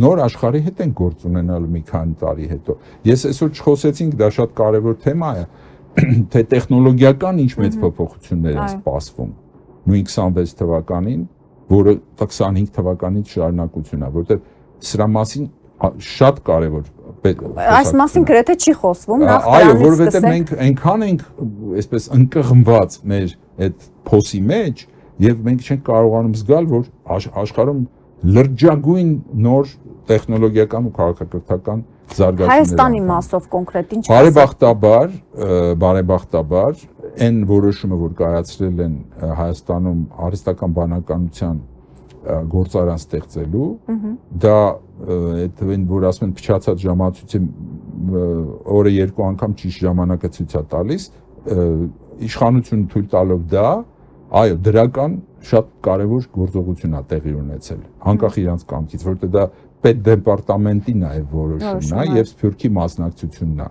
նոր աշխարհի հետ են գործ ունենալու մի քանի տարի հետո։ Ես այսօր չխոսեցինք, դա շատ կարևոր թեմա է, թե տեխնոլոգիական ինչ մեծ փոփոխություններ են սպասվում նույն 26 թվականին, որը 25 թվականից շարունակություն է, որտեղ սրա մասին շատ կարևոր այս մասին գրեթե չի խոսվում, նախ այո, որովհետև մենք այնքան ենք այսպես ընկղմված մեր այդ փոսի մեջ եւ մենք չենք կարողանում զգալ, որ աշխարհում լրջագույն նոր տեխնոլոգիական ու քաղաքակրթական զարգացումներ Հայաստանի մասով կոնկրետ ինչ բարեբախտաբար այն որոշումը, որ կայացրել են Հայաստանում արհեստական բանականության գործարան ստեղծելու, դա այդ որ ասում են փչացած ժամացույցի օրը երկու անգամ ճիշտ ժամանակը ցույց է տալիս, իշխանությունը թույլ տալով դա, այո, դրական շատ կարևոր գործողություն է տեղի ունեցել, անկախ իրանց կամքից, որտեղ դա պետդեպարտամենտի նաև որոշումն է եւ Սփյուռքի մասնակցությունն է,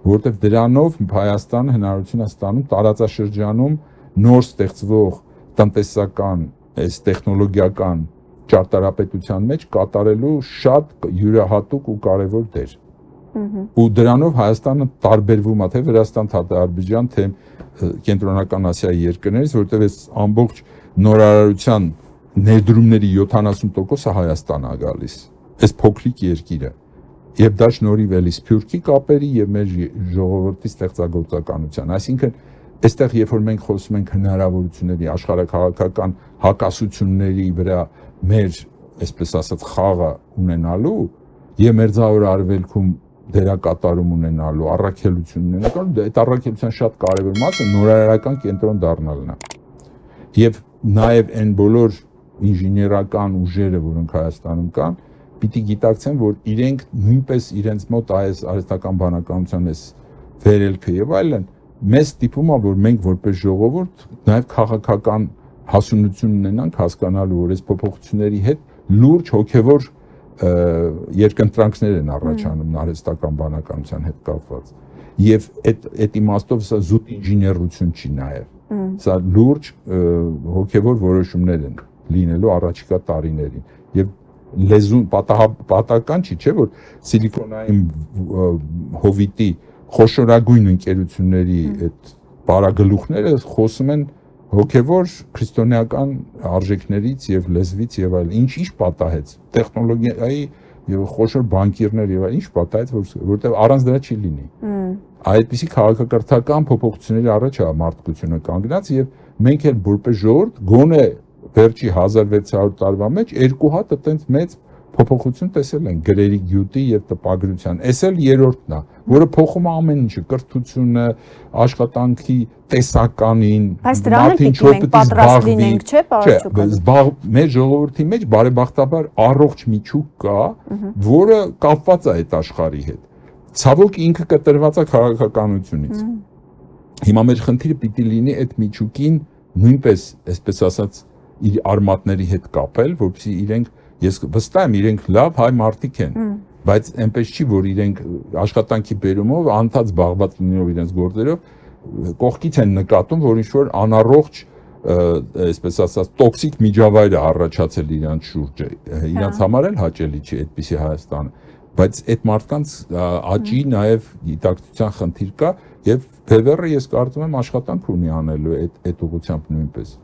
որտեղ դրանով Հայաստանը հնարավորություն է ստանում տարածաշրջանում նոր ստեղծվող տնտեսական, այս տեխնոլոգիական ճարտարապետության մեջ կատարելու շատ յուրահատուկ ու կարևոր դեր։ Ու դրանով Հայաստանը տարբերվում է թե Վրաստան, թե Ադրբեջան, թե Կենտրոնական Ասիայի երկրներից, որտեղ այս ամբողջ նորարարության ներդրումների 70%-ը Հայաստան է գալիս, այս փոքրիկ երկիրը։ Եվ դա շնորհիվ էլի Սփյուռքի կապերի եւ մեր ժողովրդի ստեղծագործականության։ Այսինքն, այստեղ երբ որ մենք խոսում ենք հնարավորությունների, աշխարհակաղակական հակասությունների վրա մեր, այսպես ասած, խաղը ունենալու եւ մերձավոր արևելքում դերակատարում ունենալու, առաքելություն ունենալու, այդ առաքելության շատ կարևոր մասը նորարարական կենտրոն դառնալն է։ Եվ նաեւ այն բոլոր ինժեներական ուժերը, որոնք Հայաստանում կան, պիտի գիտակցեն, որ իրենք նույնպես իրենց մոտ այս արհեստական բանականության այս վերելքը եւ այլն մեզ ստիպում է, որ մենք որպես ժողովուրդ նաեւ քաղաքական հասունություն ունենանք հասկանալու, որ այս փոփոխությունների հետ լուրջ հոգեվոր երկընտրանքներ են առաջանում արհեստական բանականության հետ կապված։ Եվ այդ իմաստով սա զուտ ինժեներություն չի նաեւ։ Սա լուրջ հոգեվոր որոշումներ են լինելու առաջիկա տարիներին։ Եվ լեզուն պատահական չի, չէ՞ որ սիլիկոնային հովիտի խոշորագույն ընկերությունների այդ բարագլուխները խոսում են հոգևոր քրիստոնեական արժեքներից եւ լեզվից եւ այլն։ Ինչ պատահեց տեխնոլոգիայի եւ խոշոր բանկիրներ եւ այլն, ինչ պատահեց, որտեղ առանց դրա չի լինի։ Այդպիսի քաղաքակրթական փոփոխությունների առաջ է մարդկությունը կանգնած եւ մենք էլ որպես ժողովուրդ գոնե վերջի 1600 տարվա մեջ երկու հատ այտենց մեծ փոփոխություն տեսել են գրերի գյուտի եւ տպագրության։ Էս էլ երրորդն է, որը փոխում է ամեն ինչը, կրթությունը, աշխատանքի տեսականին, մարդին չոպիտի պատրաստ լինենք, չէ՞, պարոն։ Մեր ժողովրդի մեջ բարեբախտաբար առողջ միջուկ կա, որը կապված է այդ աշխարհի հետ։ Ցավոք ինքը կտրված է քաղաքականությունից։ Հիմա մեր խնդիրը պիտի լինի այդ միջուկին նույնպես, այսպես ասած, իր արմատների հետ կապել, որպեսզի իրենք, ես վստահ եմ, իրենք լավ հայ մարդիկ են, բայց այնպես չի, որ իրենք աշխատանքի բերումով անդադ զբաղված լինելով իրենց գործերով կողքից են նկատում, որ ինչ-որ անառողջ, այսպես ասած, տոքսիկ միջավայր է առաջացել իրանց շուրջը։ Իրանց համար էլ հաճելի չի այդպիսի Հայաստանը, բայց այդ մարդկանց աճի նաև գիտակցության խնդիր կա եւ Բևերը ես կարծում եմ աշխատանք ունի անելու այդ ուղղությամբ նույնպես։